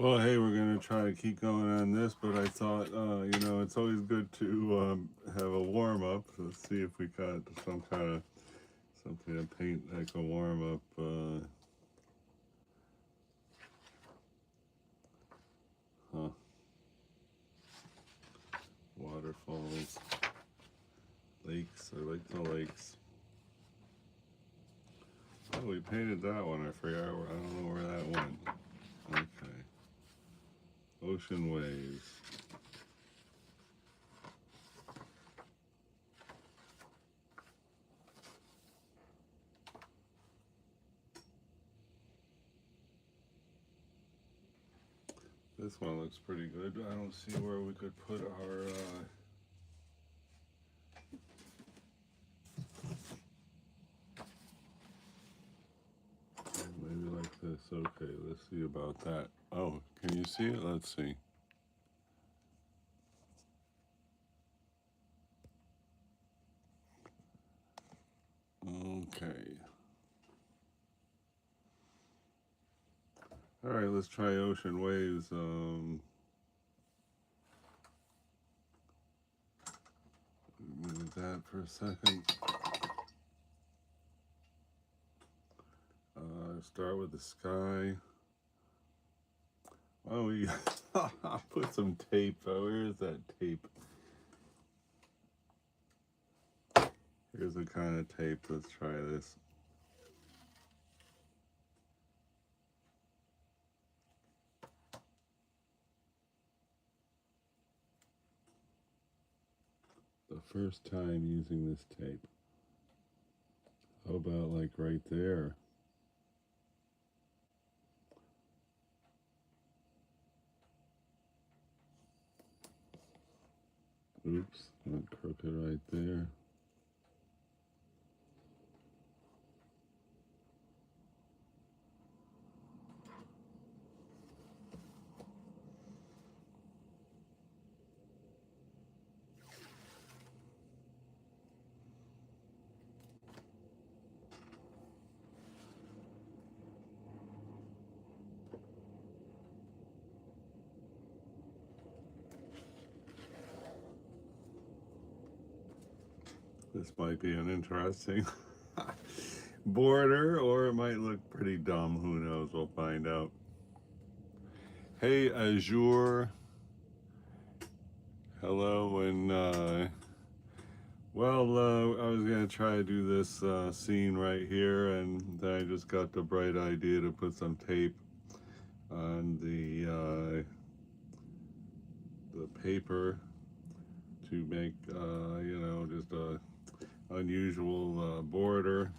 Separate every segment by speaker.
Speaker 1: Well, hey, we're gonna try to keep going on this, but I thought, it's always good to have a warm up. Let's see if we got some kind of something to paint like a warm up. Huh? Waterfalls, lakes. I like the lakes. Oh, we painted that one. I forgot. I don't know where that went. Okay. Ocean waves. This one looks pretty good. I don't see where we could put our. Maybe like this. Okay, let's see about that. Oh, can you see it? Let's see. Okay. All right, let's try ocean waves. Move that for a second. Start with the sky. Oh, we put some tape. Where is that tape? Here's a kind of tape. Let's try this. The first time using this tape. How about like right there? Oops, not crooked right there. This might be an interesting border, or it might look pretty dumb. Who knows? We'll find out. Hey, Azure. Hello, and I was gonna try to do this scene right here, and then I just got the bright idea to put some tape on the paper to make just a unusual border.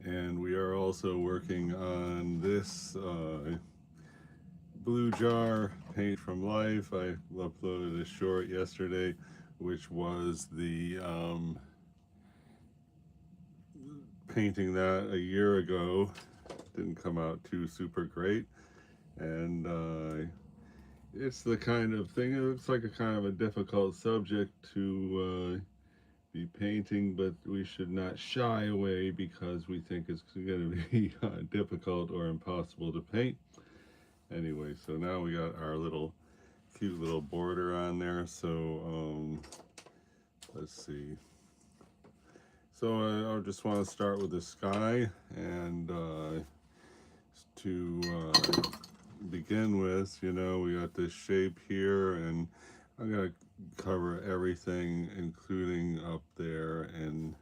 Speaker 1: And we are also working on this blue jar paint from life. I uploaded a short yesterday, which was the painting that a year ago. Didn't come out too super great, and it's the kind of thing. It looks like a kind of a difficult subject to be painting, but we should not shy away because we think it's going to be difficult or impossible to paint. Anyway, so now we got our little cute little border on there. So let's see. So I just want to start with the sky, and to begin with, we got this shape here, and I'm gonna cover everything, including up there and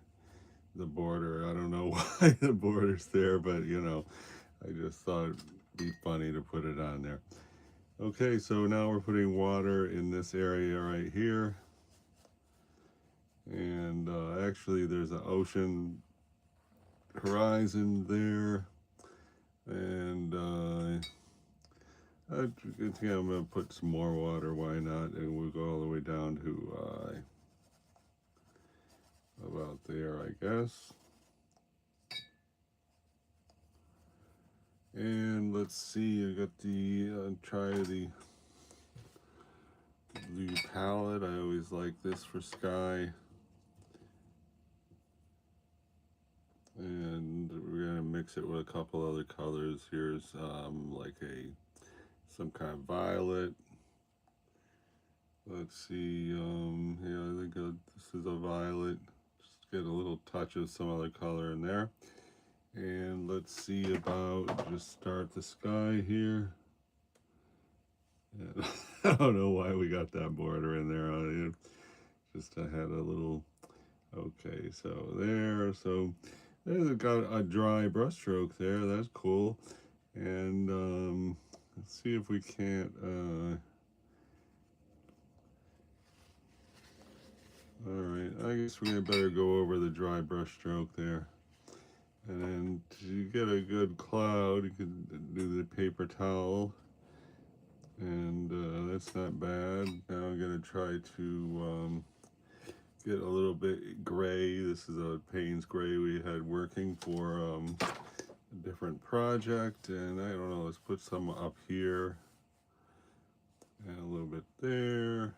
Speaker 1: the border. I don't know why the border's there, but I just thought it'd be funny to put it on there. Okay, so now we're putting water in this area right here. And actually, there's an ocean horizon there. And I think I'm going to put some more water. Why not? And we'll go all the way down to about there, I guess. And let's see, I got the try the blue palette. I always like this for sky. And we're going to mix it with a couple other colors. Here's like some kind of violet. Let's see, yeah, I think this is a violet. Just get a little touch of some other color in there. And let's see about, just start the sky here. And I don't know why we got that border in there. I had a little, okay, so there, so there's got a dry brush stroke there. That's cool. And let's see if we can't, all right, I guess we're gonna better go over the dry brush stroke there. And then to get a good cloud, you can do the paper towel. And that's not bad. Now I'm gonna try to get a little bit gray. This is a Payne's gray we had working for a different project. And I don't know, let's put some up here. And a little bit there.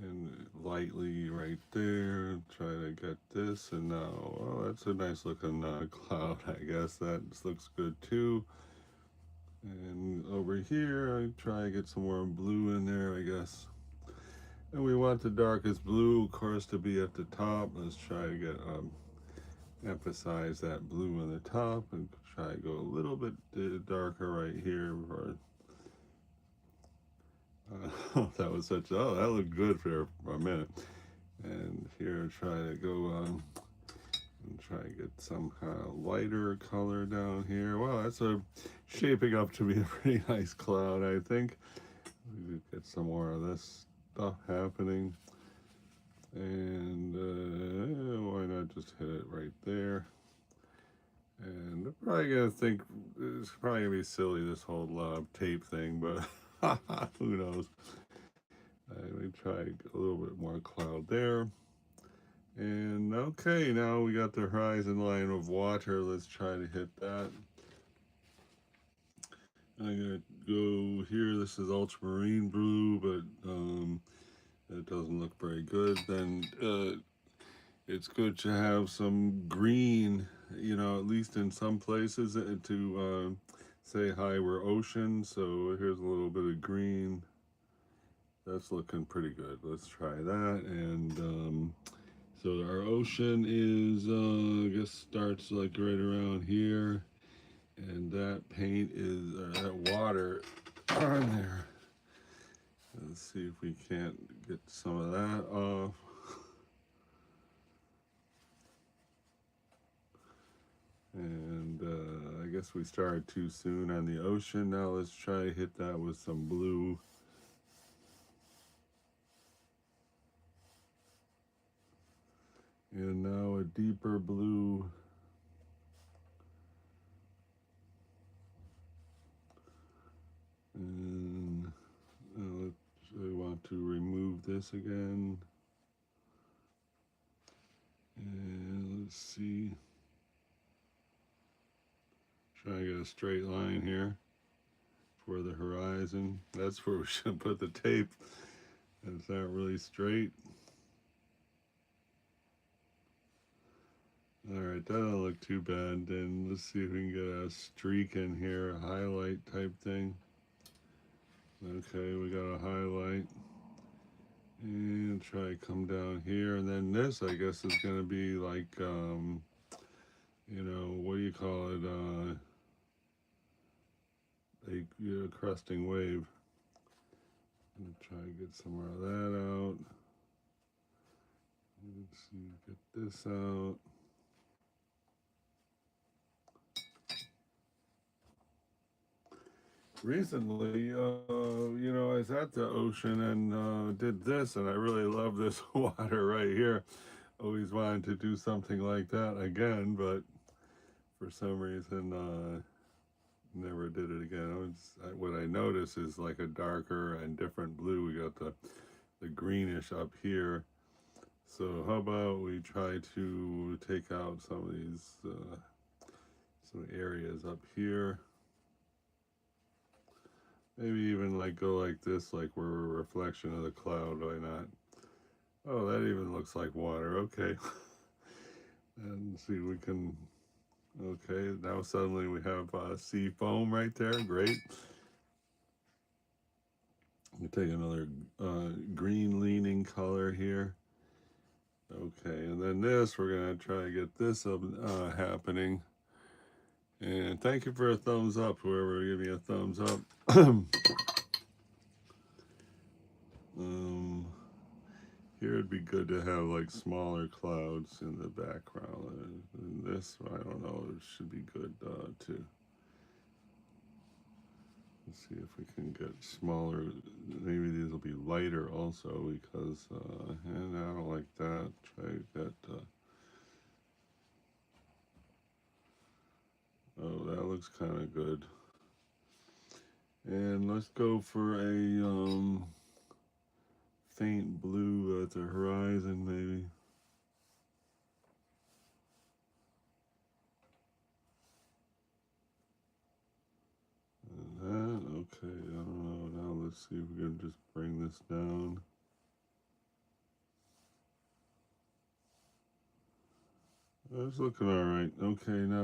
Speaker 1: And lightly right there, try to get this, and now, well, that's a nice looking cloud, I guess. That looks good too. And over here, I try to get some more blue in there, I guess. And we want the darkest blue, of course, to be at the top. Let's try to get, emphasize that blue on the top, and try to go a little bit darker right here. That was such, oh, that looked good for a minute. And here, try to go and try to get some kind of lighter color down here. Wow, that's shaping up to be a pretty nice cloud, I think. We could get some more of this stuff happening. And why not just hit it right there? And I'm probably gonna think it's probably gonna be silly, this whole tape thing, but who knows? Let me try a little bit more cloud there. And okay, now we got the horizon line of water. Let's try to hit that. I'm gonna go here. This is ultramarine blue, but it doesn't look very good. Then it's good to have some green, you know, at least in some places to say, hi, we're ocean. So here's a little bit of green. That's looking pretty good. Let's try that. And so our ocean is, I guess, starts like right around here. And that paint is, that water on there. Let's see if we can't get some of that off. And I guess we started too soon on the ocean. Now let's try to hit that with some blue. And now a deeper blue. And I want to remove this again. And let's see. Try to get a straight line here for the horizon. That's where we should put the tape. It's not really straight. Alright, that don't look too bad. Then let's see if we can get a streak in here, a highlight type thing. Okay, we got a highlight. And try to come down here. And then this, I guess, is going to be like, you know, what do you call it? A cresting wave. I'm going to try to get some more of that out. Let's see, get this out. Recently, you know, I was at the ocean and did this, and I really love this water right here. Always wanted to do something like that again, but for some reason, never did it again. What I noticed is like a darker and different blue. We got the greenish up here. So how about we try to take out some of these some areas up here. Maybe even like go like this, like we're a reflection of the cloud. Why not? Oh, that even looks like water. Okay. And see, we can, Okay, now suddenly we have sea foam right there. Great. We take another green leaning color here. Okay, and then this, we're going to try to get this happening. And thank you for a thumbs up, whoever gave me a thumbs up. um, Here it'd be good to have like smaller clouds in the background. And this, I don't know, it should be good too. Let's see if we can get smaller. Maybe these will be lighter also because, and I don't like that. Try that. Oh, that looks kind of good. And let's go for a faint blue at the horizon, maybe. And that, okay, I don't know. Now let's see if we can just bring this down. That's looking all right. Okay, now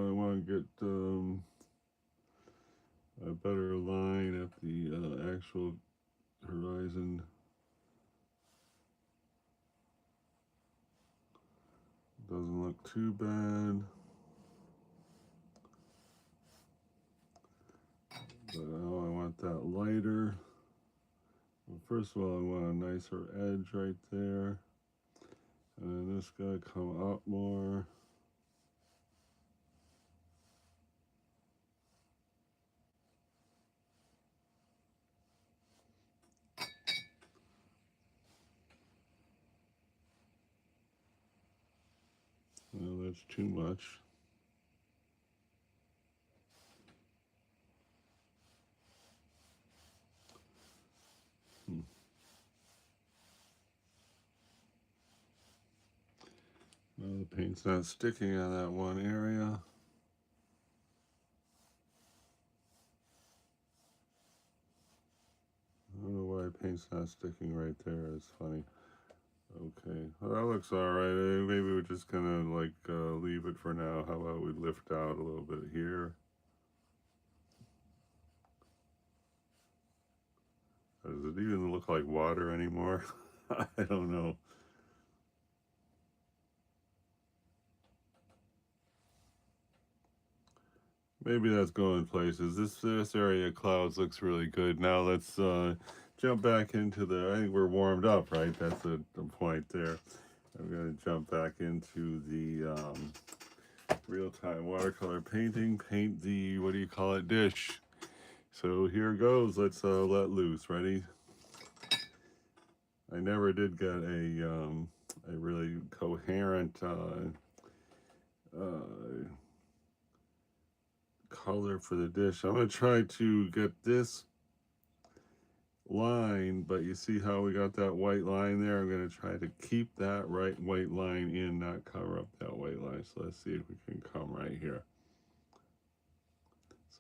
Speaker 1: I want to get a better line at the actual horizon. Doesn't look too bad. But now I want that lighter. Well, first of all, I want a nicer edge right there. And then this guy come up more. Well, that's too much. Hmm. Well, the paint's not sticking on that one area. I don't know why paint's not sticking right there. It's funny. Okay, well, that looks all right. Maybe we're just gonna like leave it for now. How about we lift out a little bit here? Does it even look like water anymore? I don't know. Maybe that's going places. This area of clouds looks really good. Now let's jump back into the. I think we're warmed up, right? That's the point there. I'm gonna jump back into the real-time watercolor painting. Paint the, what do you call it, dish. So here goes. Let's let loose. Ready? I never did get a really coherent color for the dish. I'm going to try to get this line, but you see how we got that white line there? I'm going to try to keep that white line in, not cover up that white line. So let's see if we can come right here.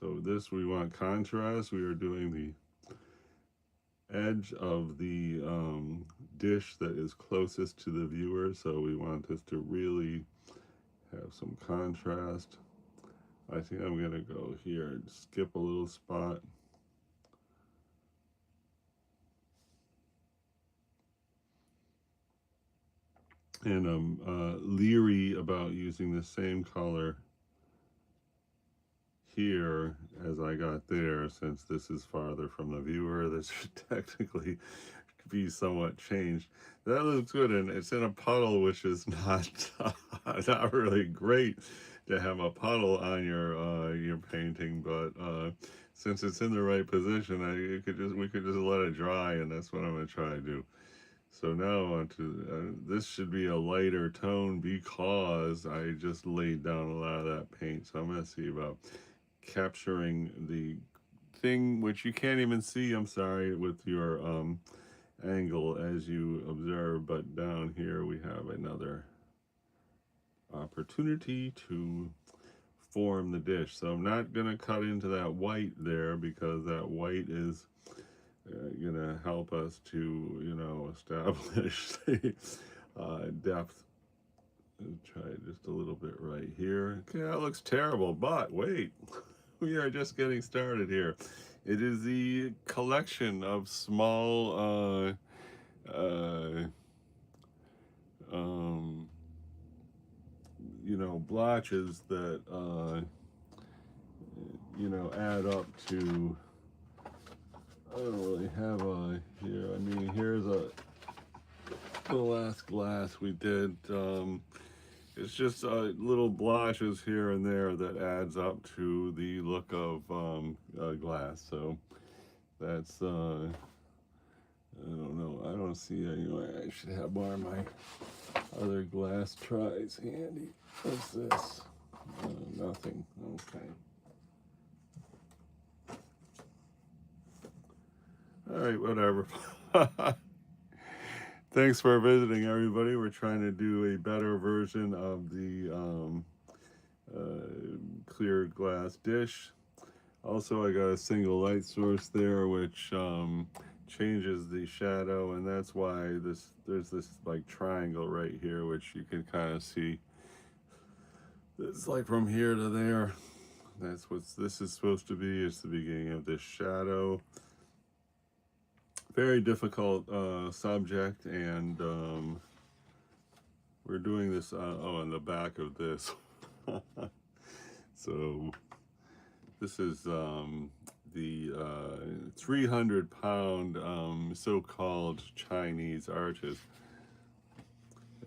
Speaker 1: So this, we want contrast. We are doing the edge of the dish that is closest to the viewer, so we want this to really have some contrast. I think I'm gonna go here and skip a little spot. And I'm leery about using the same color here as I got there, since this is farther from the viewer. This should technically be somewhat changed. That looks good, and it's in a puddle, which is not not really great to have a puddle on your painting, but since it's in the right position, we could just let it dry, and that's what I'm going to try to do. So now I want to, this should be a lighter tone because I just laid down a lot of that paint. So I'm going to see about capturing the thing, which you can't even see, I'm sorry, with your angle as you observe, but down here we have another opportunity to form the dish. So I'm not going to cut into that white there because that white is going to help us to, establish the depth try just a little bit right here. Okay, that looks terrible, but wait, we are just getting started here. It is the collection of small, um, blotches that, add up to, I don't really have a here. I mean, here's the last glass we did. It's just little blotches here and there that adds up to the look of glass. So that's, I don't know. I don't see anyway. I should have more of my other glass tries handy. What's this? Nothing. Okay. All right, whatever. Thanks for visiting, everybody. We're trying to do a better version of the clear glass dish. Also, I got a single light source there, which changes the shadow, and that's why there's this like triangle right here, which you can kind of see. It's like from here to there. That's what this is supposed to be. It's the beginning of this shadow. Very difficult subject, and we're doing this on the back of this. So this is the 300-pound so-called Chinese arches.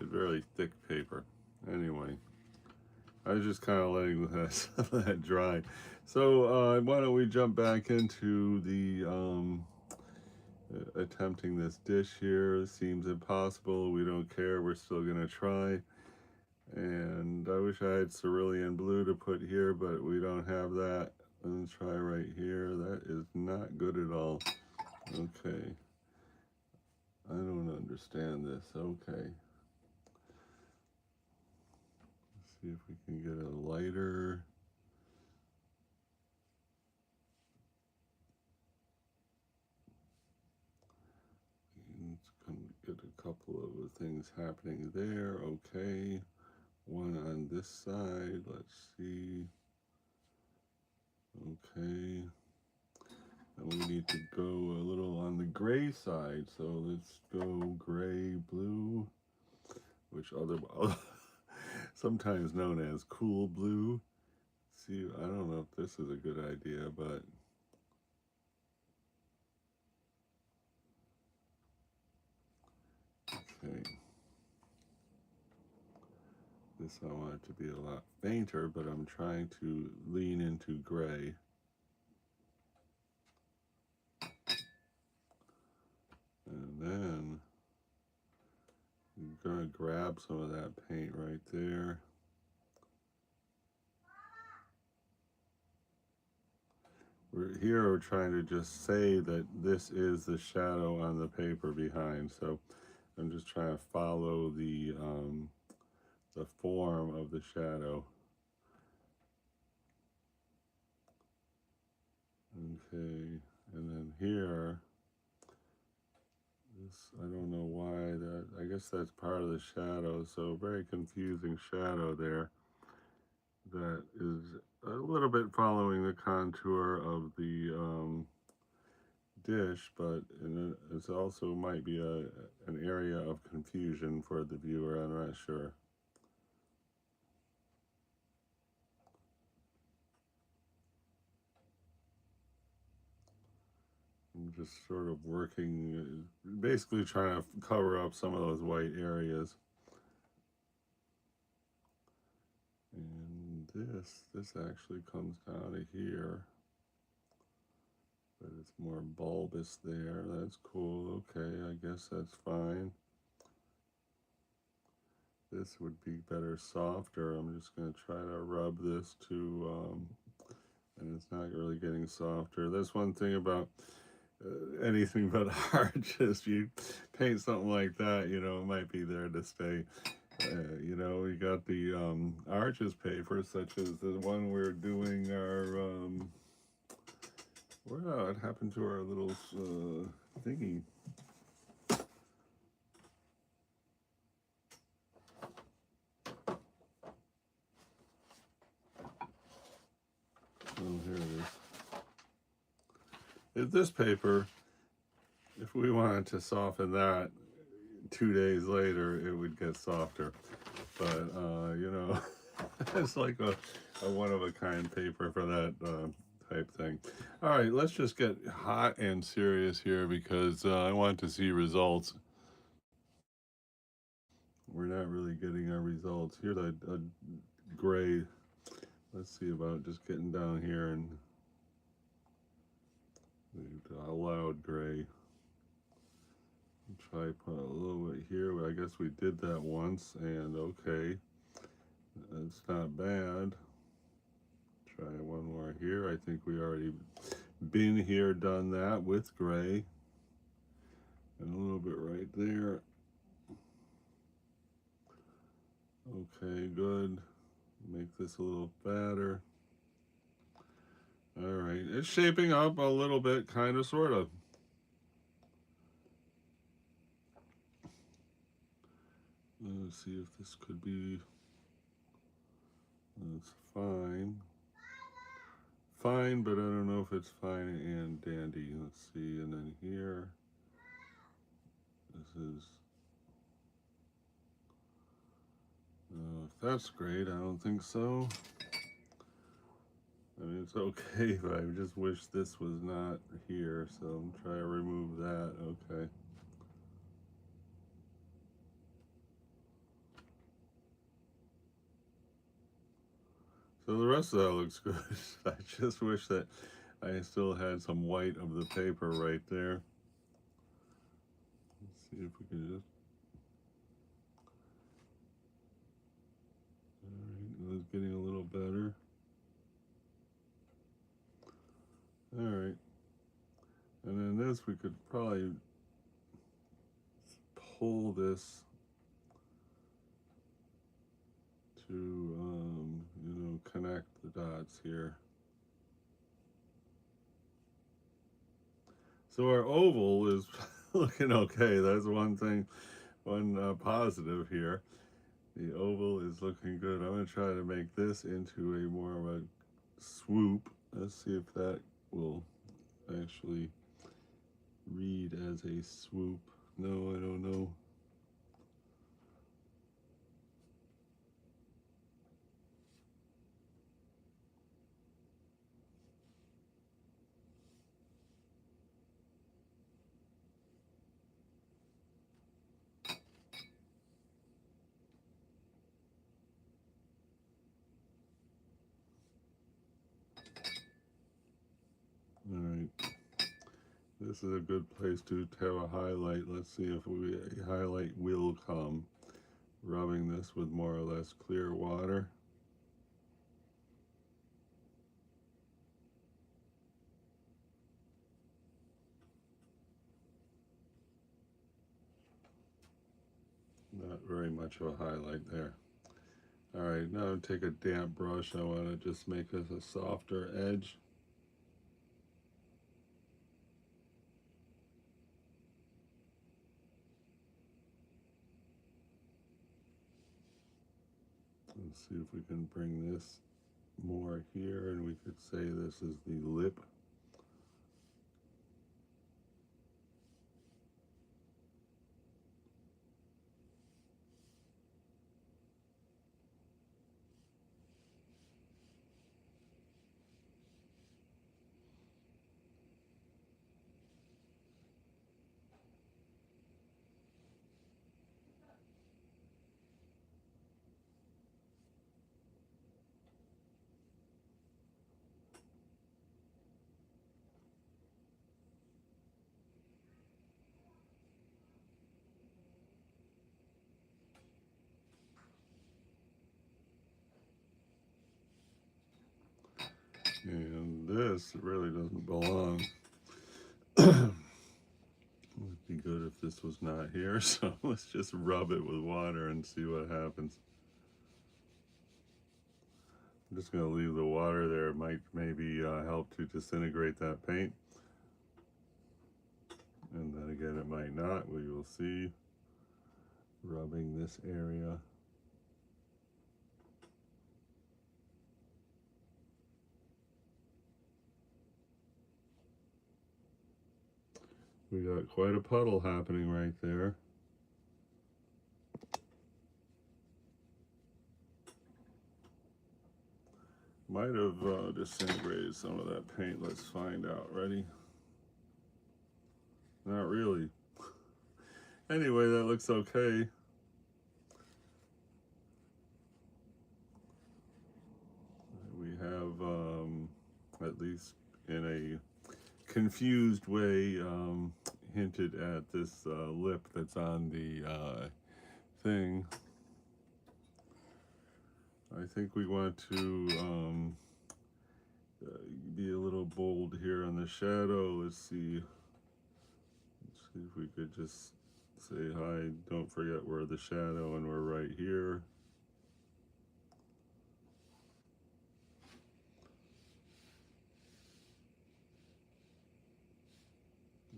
Speaker 1: A very thick paper. Anyway, I was just kind of letting that dry. So why don't we jump back into the attempting this dish here. It seems impossible. We don't care. We're still going to try. And I wish I had cerulean blue to put here, but we don't have that. Let's try right here. That is not good at all. Okay. I don't understand this. Okay. Let's see if we can get a lighter. It's going to get a couple of things happening there. Okay. One on this side. Let's see. Okay. And we need to go a little on the gray side. So let's go gray, blue, which sometimes known as cool blue. See, I don't know if this is a good idea, but okay. This I want it to be a lot fainter, but I'm trying to lean into gray. And then I'm gonna grab some of that paint right there. We're trying to just say that this is the shadow on the paper behind. So I'm just trying to follow the form of the shadow. Okay, and then here, this, I don't know why that, I guess that's part of the shadow, so very confusing shadow there that is a little bit following the contour of the dish, but it also might be an area of confusion for the viewer, I'm not sure. I'm just sort of working, basically trying to cover up some of those white areas. And this actually comes down to here, but it's more bulbous there. That's cool. Okay, I guess that's fine. This would be better softer. I'm just going to try to rub this to, and it's not really getting softer. That's one thing about anything but arches. You paint something like that, it might be there to stay. We got the arches paper, such as the one we're doing our, what happened to our little thingy? If this paper, if we wanted to soften that 2 days later, it would get softer. But, you know, it's like a one-of-a-kind paper for that type thing. All right, let's just get hot and serious here because I want to see results. We're not really getting our results. Here's a gray. Let's see about just getting down here and a loud gray. Try put a little bit here. I guess we did that once, and okay, it's not bad. Try one more here. I think we already been here, done that with gray, and a little bit right there. Okay, good. Make this a little fatter. All right, it's shaping up a little bit, kind of, sort of. Let's see if this could be. It's fine. Fine, but I don't know if it's fine and dandy. Let's see, and then here, this is. If that's great, I don't think so. I mean, it's okay, but I just wish this was not here, so I'm trying to remove that. Okay. So the rest of that looks good. I just wish that I still had some white of the paper right there. Let's see if we can just. All right, it's getting a little better. All right. And then this, we could probably pull this to, you know, connect the dots here. So our oval is looking okay. That's one thing, one positive here. The oval is looking good. I'm going to try to make this into a more of a swoop. Let's see if that will actually read as a swoop. No, I don't know. All right. This is a good place to have a highlight. Let's see if a highlight will come. Rubbing this with more or less clear water. Not very much of a highlight there. All right, now take a damp brush. I want to just make this a softer edge. Let's see if we can bring this more here, and we could say this is the lip. And this really doesn't belong. It would be good if this was not here, so let's just rub it with water and see what happens. I'm just going to leave the water there. It might maybe help to disintegrate that paint. And then again, it might not. We will see. Rubbing this area. We got quite a puddle happening right there. Might have disintegrated some of that paint. Let's find out. Ready? Not really. Anyway, that looks okay. We have, at least in a confused way, hinted at this lip that's on the thing. I think we want to be a little bold here on the shadow. Let's see if we could just say hi. Don't forget we're the shadow and we're right here.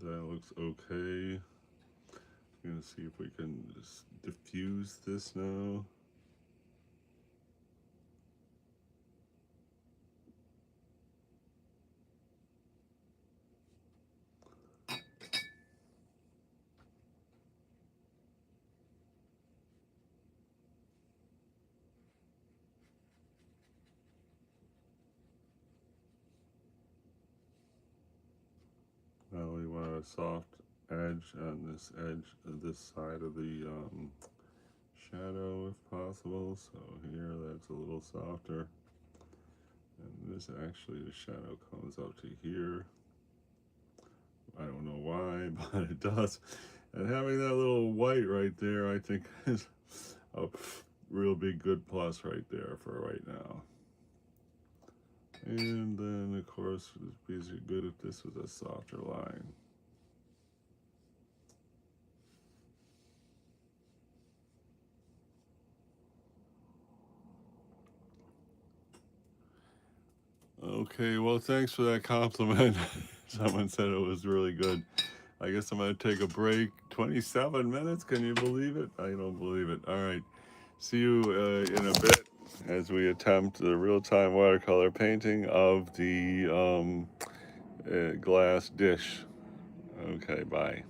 Speaker 1: That looks okay. I'm gonna see if we can just diffuse this now. Now we want a soft edge on this edge of this side of the shadow if possible. So here that's a little softer. And this actually, the shadow comes up to here. I don't know why, but it does. And having that little white right there, I think is a real big good plus right there for right now. And then, of course, it'd be good if this was a softer line. Okay, well, thanks for that compliment. Someone said it was really good. I guess I'm going to take a break. 27 minutes, can you believe it? I don't believe it. All right, see you in a bit as we attempt the real-time watercolor painting of the glass dish. Okay, bye.